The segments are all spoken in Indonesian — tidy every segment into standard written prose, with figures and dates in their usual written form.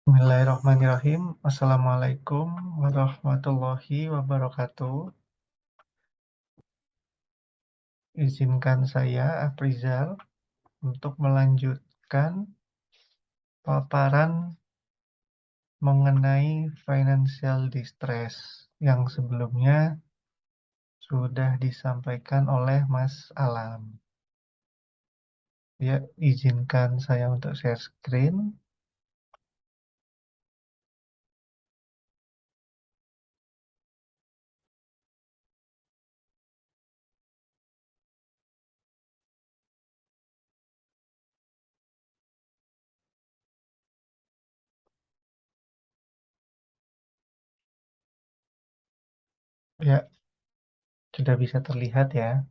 Bismillahirrahmanirrahim. Assalamualaikum warahmatullahi wabarakatuh. Izinkan saya, Afrizal, untuk melanjutkan paparan mengenai financial distress yang sebelumnya sudah disampaikan oleh Mas Alam. Ya, izinkan saya untuk share screen. Ya, sudah bisa terlihat ya.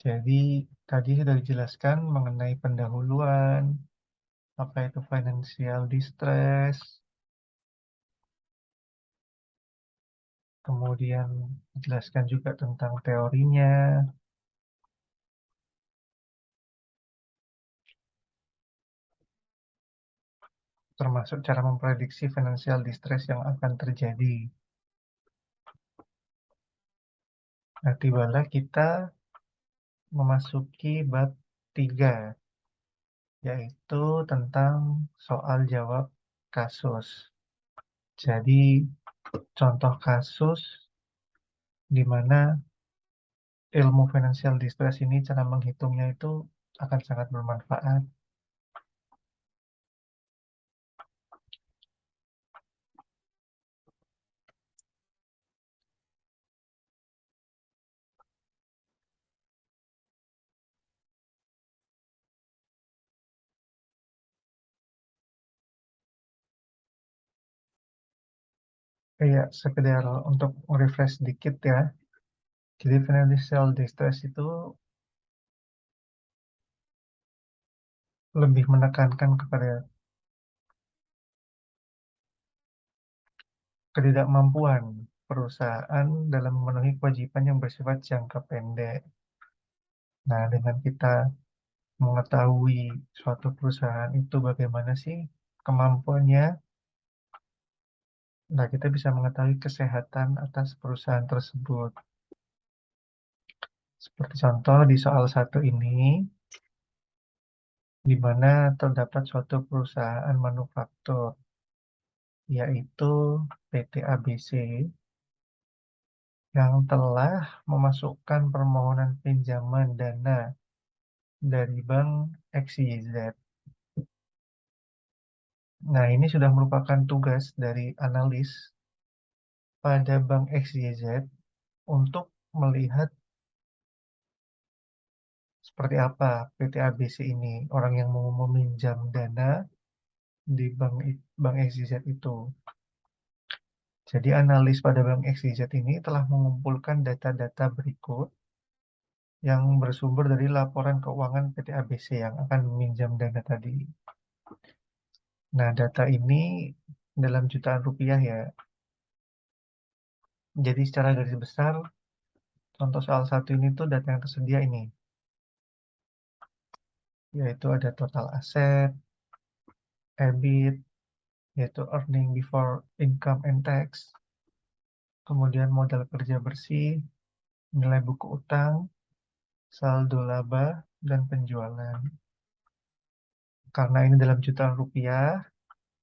Jadi, tadi sudah dijelaskan mengenai pendahuluan, apa itu financial distress, kemudian dijelaskan juga tentang teorinya, termasuk cara memprediksi financial distress yang akan terjadi. Nah, tibalah kita memasuki bab 3, yaitu tentang soal jawab kasus. Jadi, contoh kasus di mana ilmu financial distress ini, cara menghitungnya itu akan sangat bermanfaat. Ya, sekedar untuk refresh sedikit ya. Jadi financial distress itu lebih menekankan kepada ketidakmampuan perusahaan dalam memenuhi kewajiban yang bersifat jangka pendek. Nah, dengan kita mengetahui suatu perusahaan itu bagaimana sih kemampuannya, nah kita bisa mengetahui kesehatan atas perusahaan tersebut. Seperti contoh di soal satu ini, di mana terdapat suatu perusahaan manufaktur, yaitu PT ABC, yang telah memasukkan permohonan pinjaman dana dari Bank XYZ. Nah, ini sudah merupakan tugas dari analis pada Bank XYZ untuk melihat seperti apa PT ABC ini, orang yang mau meminjam dana di Bank XYZ itu. Jadi analis pada Bank XYZ ini telah mengumpulkan data-data berikut yang bersumber dari laporan keuangan PT ABC yang akan meminjam dana tadi. Nah, data ini dalam jutaan rupiah ya. Jadi secara garis besar, contoh soal satu ini tuh data yang tersedia ini, yaitu ada total aset, EBIT, yaitu earning before income and tax, kemudian modal kerja bersih, nilai buku utang, saldo laba, dan penjualan. Karena ini dalam jutaan rupiah,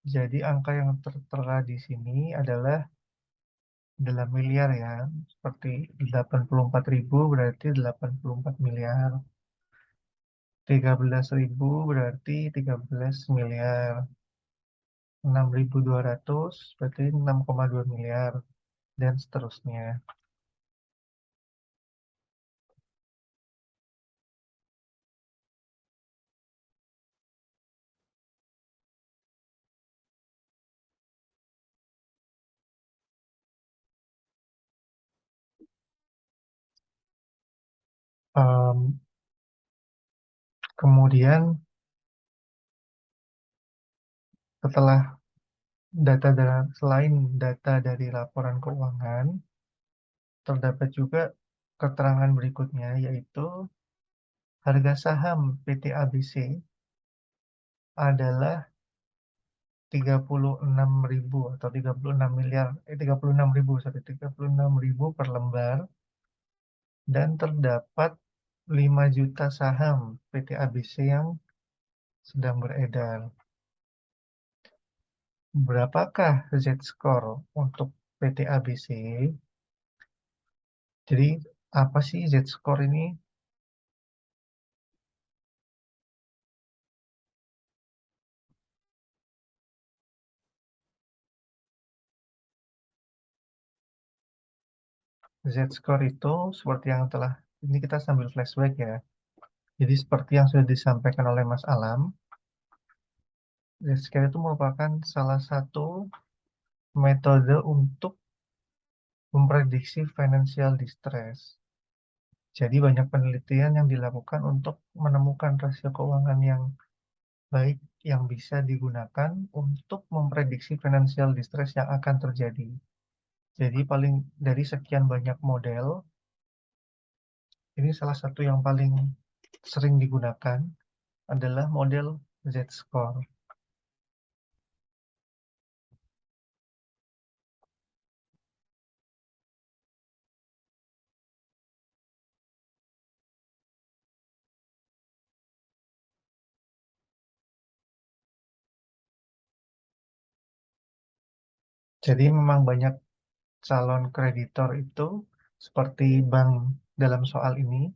jadi angka yang tertera di sini adalah dalam miliar ya, seperti 84.000 berarti 84 miliar, 13.000 berarti 13 miliar, 6.200 berarti 6,2 miliar, dan seterusnya. Em, Kemudian setelah selain data dari laporan keuangan, terdapat juga keterangan berikutnya, yaitu harga saham PT ABC adalah 36.000 atau 36 miliar, 36.000, sorry, 36.000 per lembar, dan terdapat 5 juta saham PT ABC yang sedang beredar. Berapakah Z-score untuk PT ABC? Jadi, apa sih Z-score ini? Z-score itu seperti yang telah, ini kita sambil flashback ya. Jadi seperti yang sudah disampaikan oleh Mas Alam, Z-score itu merupakan salah satu metode untuk memprediksi financial distress. Jadi banyak penelitian yang dilakukan untuk menemukan rasio keuangan yang baik yang bisa digunakan untuk memprediksi financial distress yang akan terjadi. Jadi paling dari sekian banyak model, ini salah satu yang paling sering digunakan adalah model Z-score. Jadi memang banyak calon kreditor itu seperti bank dalam soal ini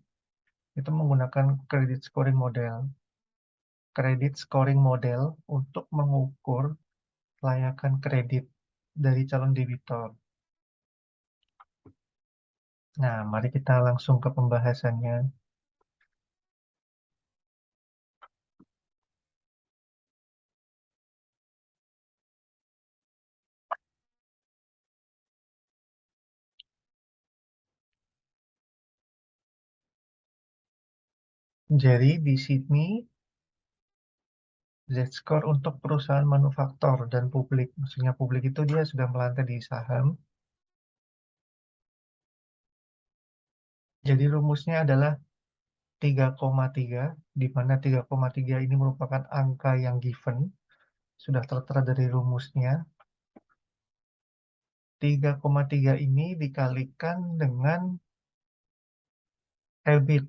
itu menggunakan credit scoring model. Credit scoring model untuk mengukur layakan kredit dari calon debitur. Nah, mari kita langsung ke pembahasannya. Jadi di sini Z-score untuk perusahaan manufaktur dan publik. Maksudnya publik itu dia sudah melantai di saham. Jadi rumusnya adalah 3,3, di mana 3,3 ini merupakan angka yang given, sudah tertera dari rumusnya. 3,3 ini dikalikan dengan EBIT.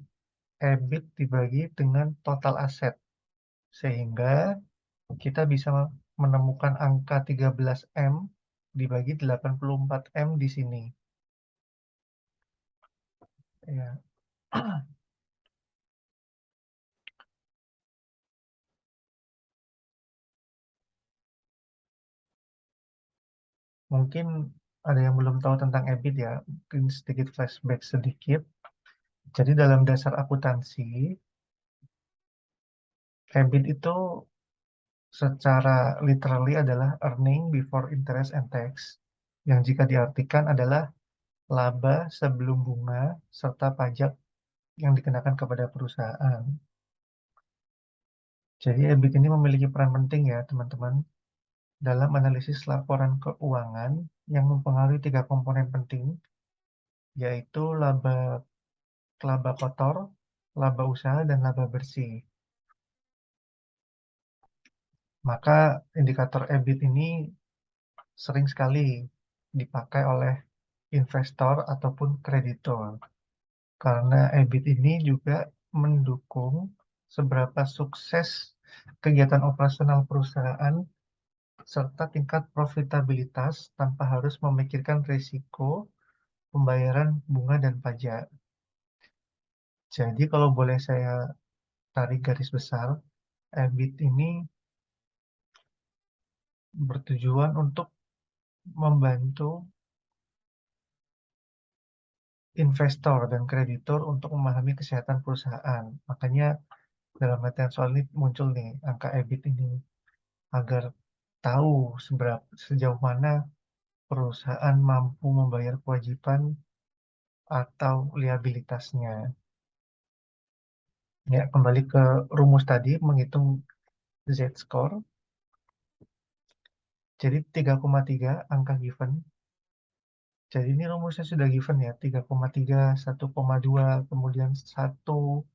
EBIT dibagi dengan total aset. Sehingga kita bisa menemukan angka 13M dibagi 84M di sini. Ya. Mungkin ada yang belum tahu tentang EBIT ya, mungkin sedikit flashback sedikit. Jadi dalam dasar akuntansi, EBIT itu secara literally adalah earning before interest and tax, yang jika diartikan adalah laba sebelum bunga serta pajak yang dikenakan kepada perusahaan. Jadi EBIT ini memiliki peran penting ya teman-teman dalam analisis laporan keuangan yang mempengaruhi tiga komponen penting, yaitu laba kotor, laba usaha, dan laba bersih. Maka indikator EBIT ini sering sekali dipakai oleh investor ataupun kreditor. Karena EBIT ini juga mendukung seberapa sukses kegiatan operasional perusahaan serta tingkat profitabilitas tanpa harus memikirkan risiko pembayaran bunga dan pajak. Jadi kalau boleh saya tarik garis besar, EBIT ini bertujuan untuk membantu investor dan kreditur untuk memahami kesehatan perusahaan. Makanya dalam latihan soal ini muncul nih angka EBIT ini agar tahu sejauh mana perusahaan mampu membayar kewajiban atau liabilitasnya. Ya, kembali ke rumus tadi menghitung Z-score. Jadi 3,3 angka given. Jadi ini rumusnya sudah given ya, 3,3, 1,2, kemudian 1,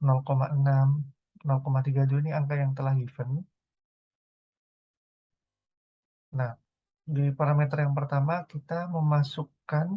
0,6, 0,32 ini angka yang telah given. Nah, di parameter yang pertama kita memasukkan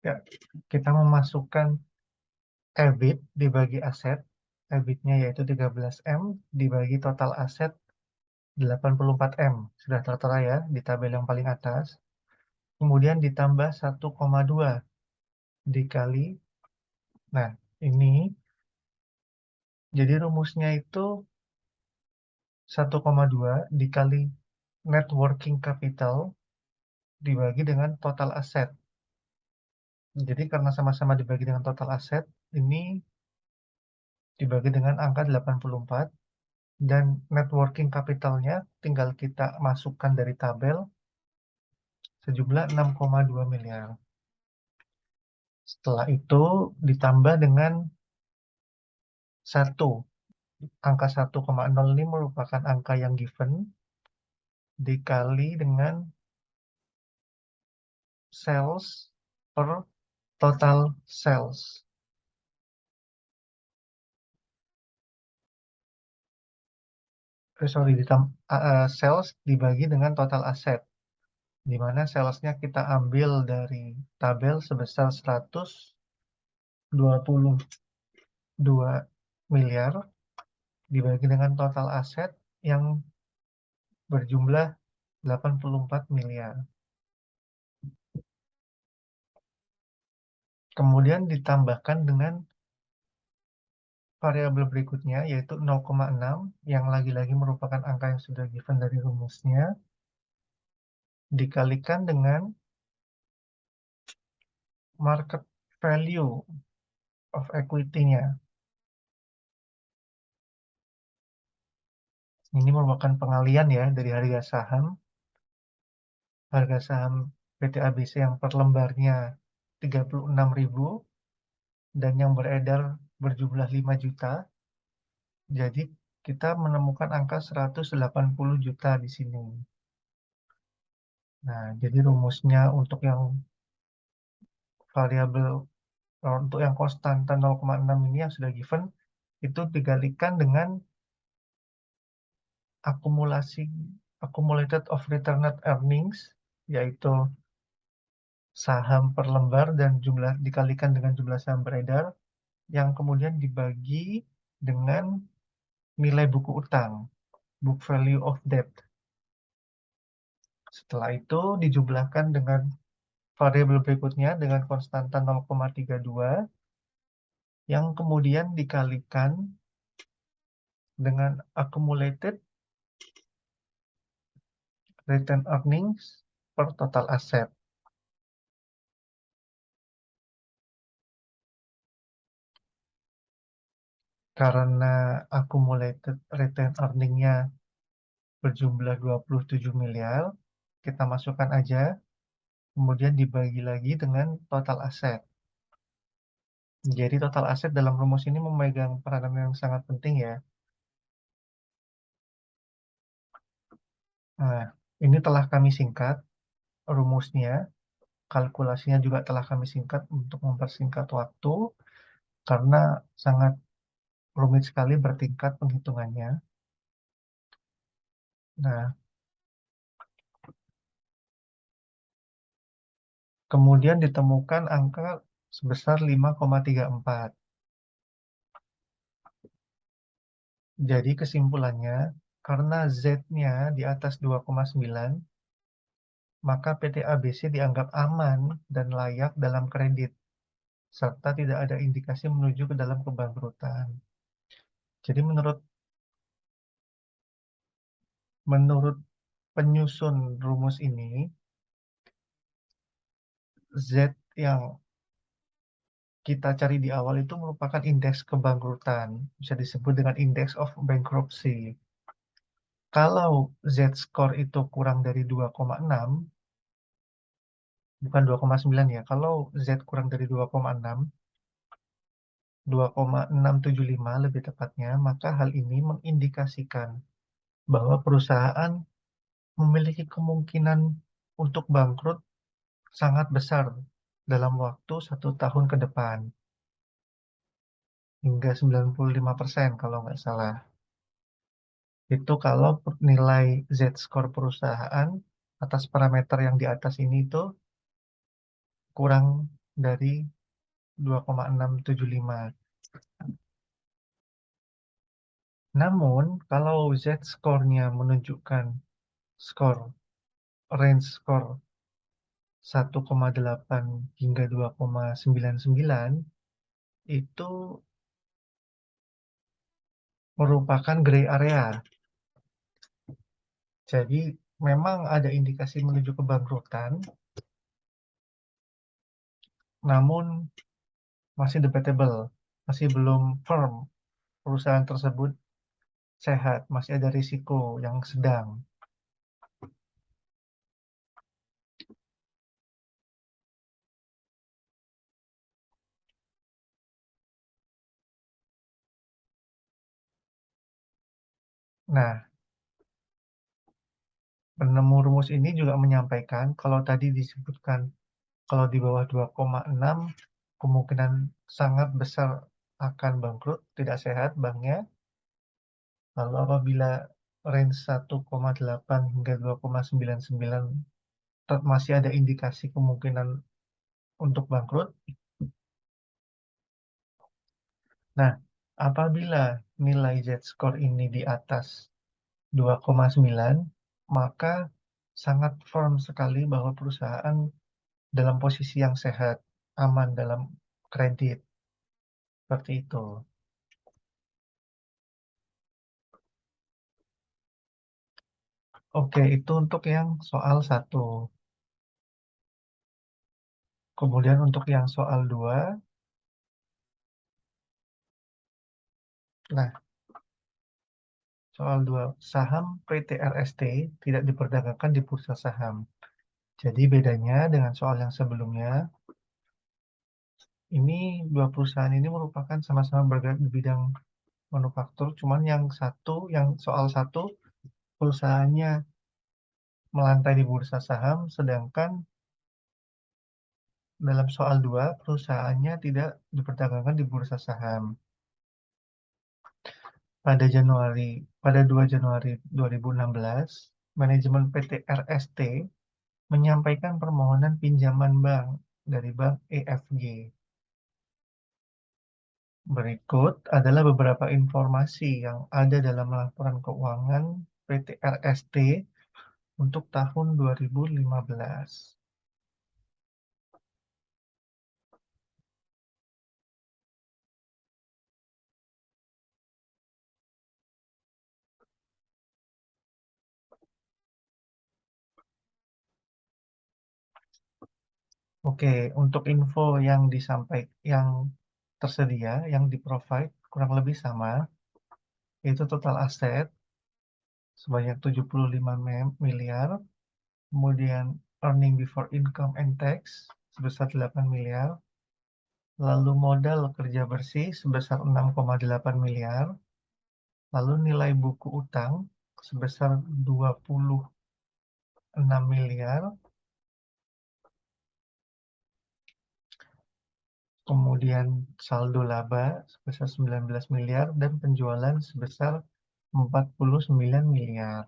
ya, kita memasukkan EBIT dibagi aset, EBIT-nya yaitu 13M dibagi total aset 84M. Sudah tertera ya di tabel yang paling atas. Kemudian ditambah 1,2 dikali. Nah, ini jadi rumusnya itu 1,2 dikali net working capital dibagi dengan total aset. Jadi karena sama-sama dibagi dengan total aset, ini dibagi dengan angka 84 dan net working capitalnya tinggal kita masukkan dari tabel sejumlah 6,2 miliar. Setelah itu ditambah dengan 1. Angka 1,0 ini merupakan angka yang given dikali dengan sales per total sales. Sales dibagi dengan total aset, di mana salesnya kita ambil dari tabel sebesar 122 miliar dibagi dengan total aset yang berjumlah 84 miliar. Kemudian ditambahkan dengan variabel berikutnya yaitu 0,6 yang lagi-lagi merupakan angka yang sudah given dari rumusnya dikalikan dengan market value of equity-nya. Ini merupakan pengalian ya dari harga saham. Harga saham PT ABC yang per lembarnya 36.000 dan yang beredar berjumlah 5 juta. Jadi kita menemukan angka 180 juta di sini. Nah, jadi rumusnya untuk yang variabel untuk yang konstanta 0,6 ini yang sudah given itu dikalikan dengan akumulasi accumulated of returned earnings yaitu saham per lembar dan jumlah dikalikan dengan jumlah saham beredar yang kemudian dibagi dengan nilai buku utang, book value of debt. Setelah itu dijumlahkan dengan variabel berikutnya dengan konstanta 0,32 yang kemudian dikalikan dengan accumulated return earnings per total aset. Karena accumulated return earning-nya berjumlah 27 miliar, kita masukkan aja, kemudian dibagi lagi dengan total aset. Jadi total aset dalam rumus ini memegang peranan yang sangat penting ya. Nah, ini telah kami singkat rumusnya, kalkulasinya juga telah kami singkat untuk mempersingkat waktu, karena sangat rumit sekali bertingkat penghitungannya. Nah, kemudian ditemukan angka sebesar 5,34. Jadi kesimpulannya, karena Z-nya di atas 2,9, maka PT ABC dianggap aman dan layak dalam kredit, serta tidak ada indikasi menuju ke dalam kebangkrutan. Jadi menurut penyusun rumus ini, Z yang kita cari di awal itu merupakan indeks kebangkrutan, bisa disebut dengan index of bankruptcy. Kalau Z-score itu kurang dari 2,6, bukan 2,9 ya, kalau Z kurang dari 2,6, 2,675 lebih tepatnya, maka hal ini mengindikasikan bahwa perusahaan memiliki kemungkinan untuk bangkrut sangat besar dalam waktu 1 tahun ke depan, hingga 95% kalau nggak salah. Itu kalau nilai Z-score perusahaan atas parameter yang di atas ini itu kurang dari 2,675. Namun, kalau Z-score-nya menunjukkan skor range skor 1,8 hingga 2,99, itu merupakan gray area. Jadi, memang ada indikasi menuju kebangkrutan, namun masih debatable, masih belum firm perusahaan tersebut sehat, masih ada risiko yang sedang. Nah, penemu rumus ini juga menyampaikan kalau tadi disebutkan kalau di bawah 2,6 kemungkinan sangat besar akan bangkrut, tidak sehat banknya. Lalu apabila range 1,8 hingga 2,99 masih ada indikasi kemungkinan untuk bangkrut. Nah, apabila nilai Z-score ini di atas 2,9, maka sangat firm sekali bahwa perusahaan dalam posisi yang sehat, aman dalam kredit, seperti itu. Oke, itu untuk yang soal satu. Kemudian untuk yang soal dua, nah, soal dua, saham PT RST tidak diperdagangkan di bursa saham. Jadi bedanya dengan soal yang sebelumnya, ini dua perusahaan ini merupakan sama-sama bergerak di bidang manufaktur, cuman yang soal satu perusahaannya melantai di bursa saham, sedangkan dalam soal 2 perusahaannya tidak diperdagangkan di bursa saham. Pada 2 Januari 2016, manajemen PT RST menyampaikan permohonan pinjaman bank dari Bank EFG. Berikut adalah beberapa informasi yang ada dalam laporan keuangan PT RST untuk tahun 2015. Oke, untuk info yang tersedia, yang di-provide kurang lebih sama, yaitu total aset sebanyak 75 miliar, kemudian earning before income and tax sebesar 8 miliar, lalu modal kerja bersih sebesar 6,8 miliar, lalu nilai buku utang sebesar 26 miliar, kemudian saldo laba sebesar 19 miliar, dan penjualan sebesar 49 miliar.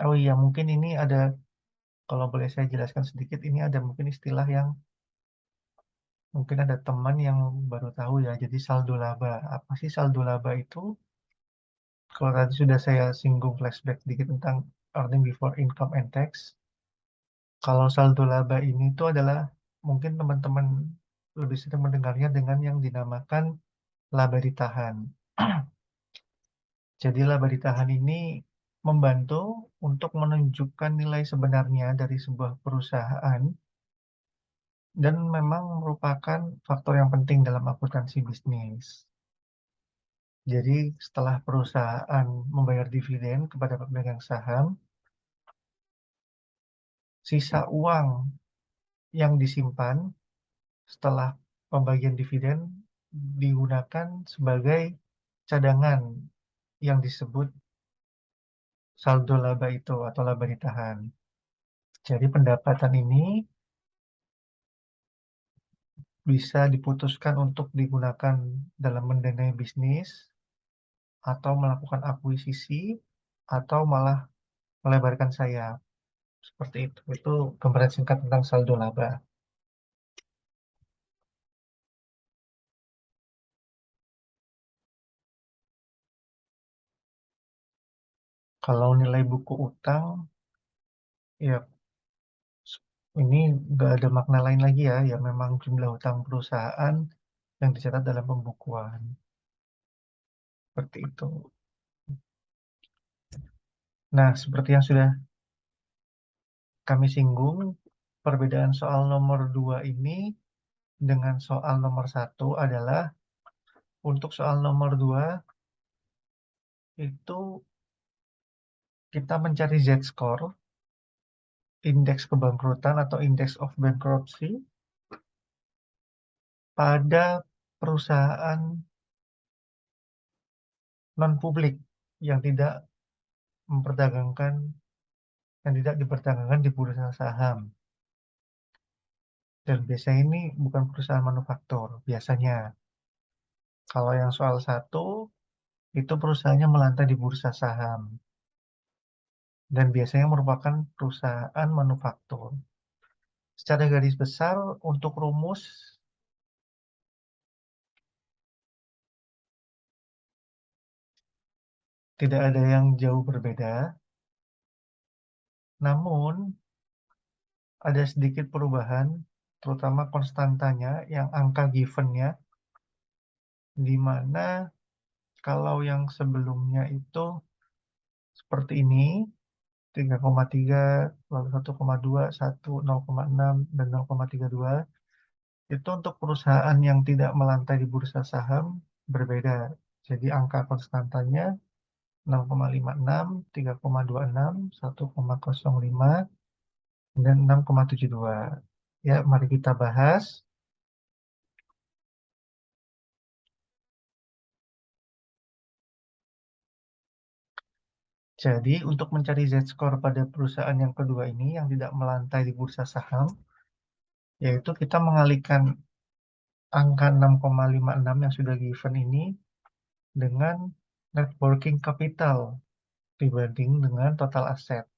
Oh iya, mungkin ini ada, kalau boleh saya jelaskan sedikit, ini ada mungkin istilah yang mungkin ada teman yang baru tahu ya. Jadi saldo laba. Apa sih saldo laba itu? Kalau tadi sudah saya singgung flashback sedikit tentang earning before income and tax. Kalau saldo laba ini itu adalah mungkin teman-teman lebih sering mendengarnya dengan yang dinamakan laba ditahan. Jadi laba ditahan ini membantu untuk menunjukkan nilai sebenarnya dari sebuah perusahaan dan memang merupakan faktor yang penting dalam akuntansi bisnis. Jadi setelah perusahaan membayar dividen kepada pemegang saham, sisa uang yang disimpan setelah pembagian dividen digunakan sebagai cadangan yang disebut saldo laba itu atau laba ditahan. Jadi pendapatan ini bisa diputuskan untuk digunakan dalam mendanai bisnis atau melakukan akuisisi atau malah melebarkan sayap. Seperti itu. Itu gambaran singkat tentang saldo laba. Kalau nilai buku utang, ya ini nggak ada makna lain lagi ya, ya memang jumlah utang perusahaan yang dicatat dalam pembukuan. Seperti itu. Nah, seperti yang sudah kami singgung, perbedaan soal nomor 2 ini dengan soal nomor 1 adalah untuk soal nomor 2 itu kita mencari Z-score, indeks kebangkrutan atau index of bankruptcy pada perusahaan non-publik yang tidak memperdagangkan yang tidak diperdagangkan di bursa saham. Dan biasanya ini bukan perusahaan manufaktur, biasanya. Kalau yang soal 1, itu perusahaannya melantai di bursa saham. Dan biasanya merupakan perusahaan manufaktur. Secara garis besar, untuk rumus, tidak ada yang jauh berbeda. Namun, ada sedikit perubahan, terutama konstantanya, yang angka givennya, di mana kalau yang sebelumnya itu seperti ini, 3,3, lalu 1,2, 1, 0,6, dan 0,32. Itu untuk perusahaan yang tidak melantai di bursa saham berbeda. Jadi angka konstantannya 0,56, 3,26, 1,05, dan 6,72. Ya, mari kita bahas. Jadi, untuk mencari Z-score pada perusahaan yang kedua ini yang tidak melantai di bursa saham, yaitu kita mengalihkan angka 6,56 yang sudah given ini dengan net working capital dibanding dengan total aset.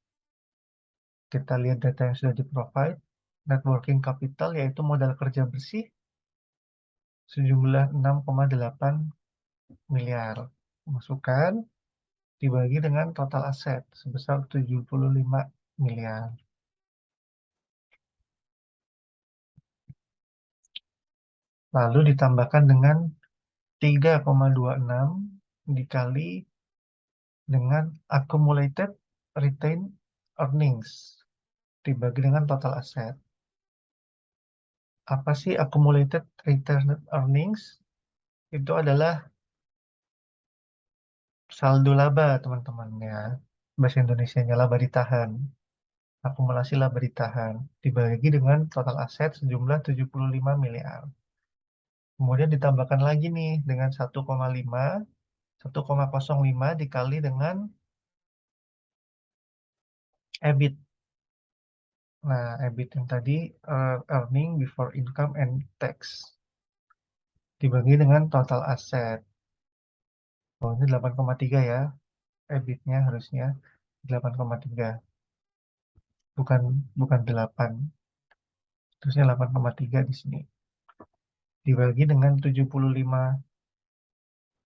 Kita lihat data yang sudah di-provide. Net working capital yaitu modal kerja bersih sejumlah 6,8 miliar. Masukkan dibagi dengan total aset sebesar 75 miliar. Lalu ditambahkan dengan 3,26 dikali dengan accumulated retained earnings dibagi dengan total aset. Apa sih accumulated retained earnings? Itu adalah saldo laba, teman-teman ya. Bahasa Indonesianya laba ditahan. Akumulasi laba ditahan dibagi dengan total aset sejumlah 75 miliar. Kemudian ditambahkan lagi nih dengan 1,5, 1,05 dikali dengan EBIT. Nah, EBIT yang tadi earning before income and tax dibagi dengan total aset. Oh, ini 8,3 ya. EBIT-nya harusnya 8,3. Bukan bukan 8. Terusnya 8,3 di sini. Dibagi dengan 75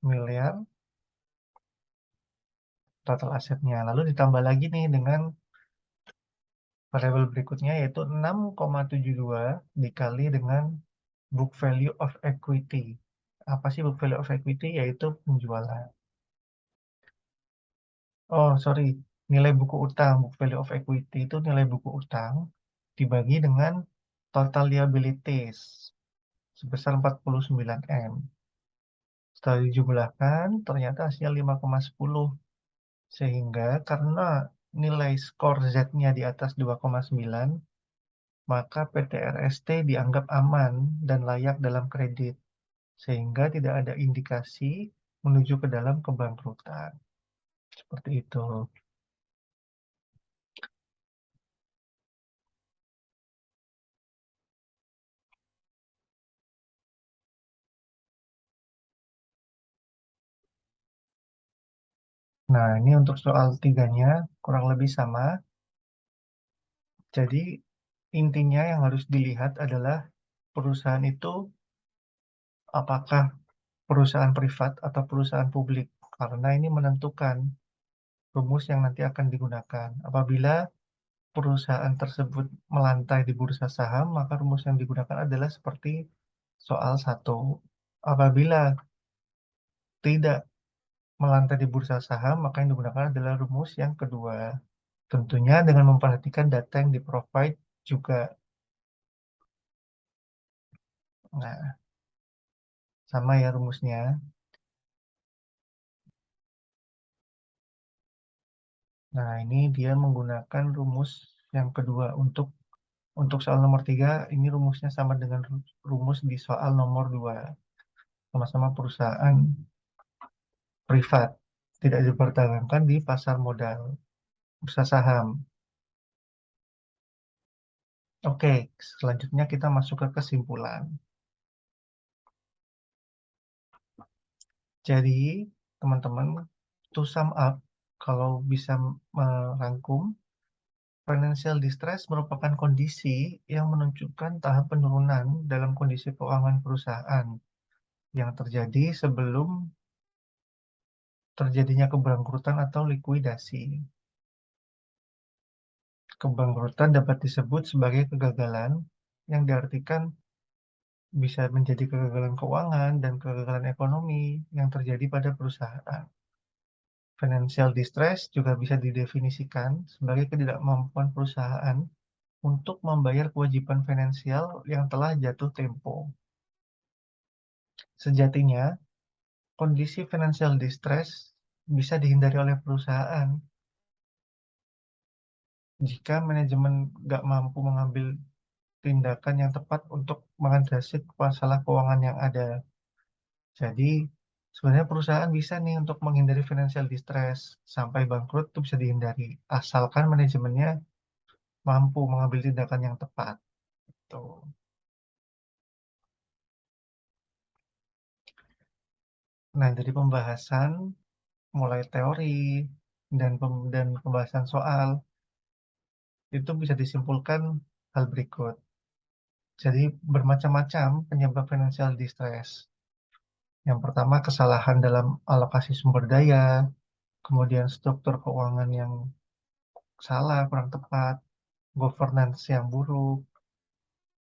miliar total asetnya. Lalu ditambah lagi nih dengan variabel berikutnya yaitu 6,72 dikali dengan book value of equity. Apa sih book value of equity? Yaitu penjualan. Oh, sorry. Nilai buku utang, book value of equity itu nilai buku utang dibagi dengan total liabilities sebesar 49 M. Setelah dijumlahkan, ternyata hasilnya 5,10. Sehingga karena nilai skor Z-nya di atas 2,9, maka PT RST dianggap aman dan layak dalam kredit, sehingga tidak ada indikasi menuju ke dalam kebangkrutan. Seperti itu. Nah, ini untuk soal tiganya kurang lebih sama. Jadi, intinya yang harus dilihat adalah perusahaan itu apakah perusahaan privat atau perusahaan publik, karena ini menentukan rumus yang nanti akan digunakan. Apabila perusahaan tersebut melantai di bursa saham, maka rumus yang digunakan adalah seperti soal satu. Apabila tidak melantai di bursa saham, maka yang digunakan adalah rumus yang kedua. Tentunya dengan memperhatikan data yang di-provide juga. Nah, sama ya rumusnya. Nah, ini dia menggunakan rumus yang kedua untuk soal nomor 3, ini rumusnya sama dengan rumus di soal nomor 2. Sama-sama perusahaan privat, tidak diperdagangkan di pasar modal, bursa saham. Oke, selanjutnya kita masuk ke kesimpulan. Jadi, teman-teman, to sum up, kalau bisa merangkum, financial distress merupakan kondisi yang menunjukkan tahap penurunan dalam kondisi keuangan perusahaan yang terjadi sebelum terjadinya kebangkrutan atau likuidasi. Kebangkrutan dapat disebut sebagai kegagalan yang diartikan bisa menjadi kegagalan keuangan dan kegagalan ekonomi yang terjadi pada perusahaan. Financial distress juga bisa didefinisikan sebagai ketidakmampuan perusahaan untuk membayar kewajiban finansial yang telah jatuh tempo. Sejatinya, kondisi financial distress bisa dihindari oleh perusahaan jika manajemen nggak mampu mengambil tindakan yang tepat untuk mengatasi masalah keuangan yang ada. Jadi, sebenarnya perusahaan bisa nih untuk menghindari financial distress sampai bangkrut itu bisa dihindari, asalkan manajemennya mampu mengambil tindakan yang tepat. Tuh. Nah, dari pembahasan mulai teori dan pembahasan soal itu bisa disimpulkan hal berikut. Jadi, bermacam-macam penyebab financial distress. Yang pertama, kesalahan dalam alokasi sumber daya, kemudian struktur keuangan yang salah, kurang tepat, governance yang buruk,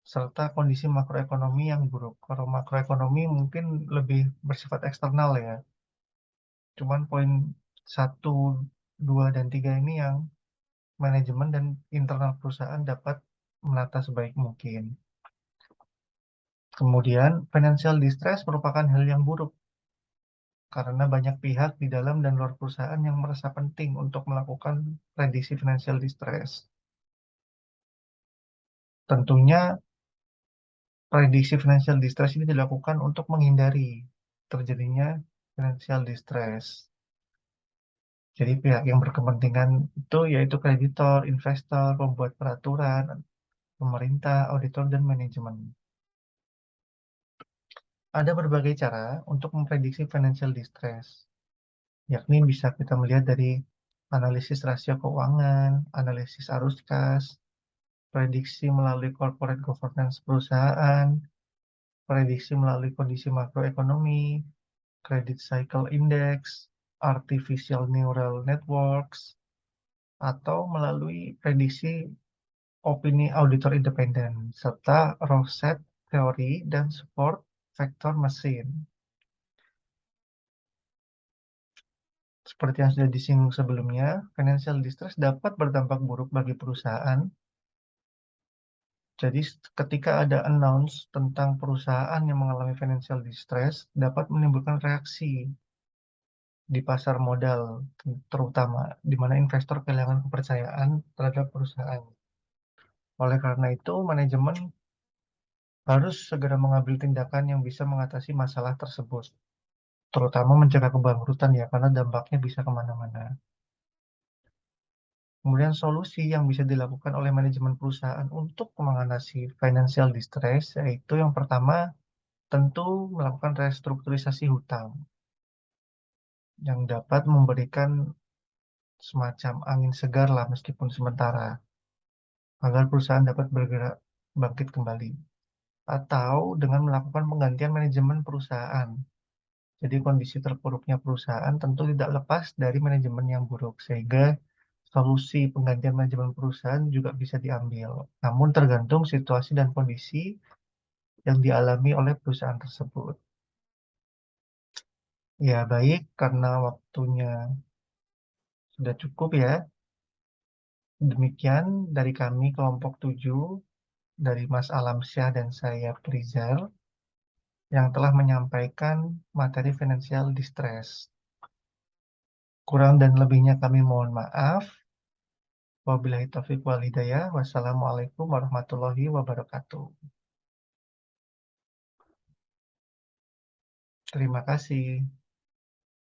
serta kondisi makroekonomi yang buruk. Kalau makroekonomi mungkin lebih bersifat eksternal ya. Cuman poin satu, 2, dan 3 ini yang manajemen dan internal perusahaan dapat menata sebaik mungkin. Kemudian, financial distress merupakan hal yang buruk karena banyak pihak di dalam dan luar perusahaan yang merasa penting untuk melakukan prediksi financial distress. Tentunya, prediksi financial distress ini dilakukan untuk menghindari terjadinya financial distress. Jadi pihak yang berkepentingan itu yaitu kreditor, investor, pembuat peraturan, pemerintah, auditor, dan manajemen. Ada berbagai cara untuk memprediksi financial distress, yakni bisa kita melihat dari analisis rasio keuangan, analisis arus kas, prediksi melalui corporate governance perusahaan, prediksi melalui kondisi makroekonomi, credit cycle index, artificial neural networks, atau melalui prediksi opini auditor independen, serta Rorschach teori dan support vector mesin. Seperti yang sudah disinggung sebelumnya, financial distress dapat berdampak buruk bagi perusahaan Jadi ketika ada announce tentang perusahaan yang mengalami financial distress dapat menimbulkan reaksi di pasar modal terutama di mana investor kehilangan kepercayaan terhadap perusahaan. Oleh karena itu, manajemen harus segera mengambil tindakan yang bisa mengatasi masalah tersebut, terutama mencegah kebangkrutan ya, karena dampaknya bisa kemana-mana. Kemudian solusi yang bisa dilakukan oleh manajemen perusahaan untuk mengatasi financial distress, yaitu yang pertama tentu melakukan restrukturisasi hutang yang dapat memberikan semacam angin segar lah meskipun sementara, agar perusahaan dapat bergerak bangkit kembali. Atau dengan melakukan penggantian manajemen perusahaan. Jadi kondisi terpuruknya perusahaan tentu tidak lepas dari manajemen yang buruk, sehingga solusi penggantian manajemen perusahaan juga bisa diambil. Namun tergantung situasi dan kondisi yang dialami oleh perusahaan tersebut. Ya baik, karena waktunya sudah cukup ya. Demikian dari kami kelompok 7, dari Mas Alamsyah dan saya Prizal, yang telah menyampaikan materi financial distress. Kurang dan lebihnya kami mohon maaf. Wabillahi taufiq wal hidayah. Wassalamualaikum warahmatullahi wabarakatuh. Terima kasih.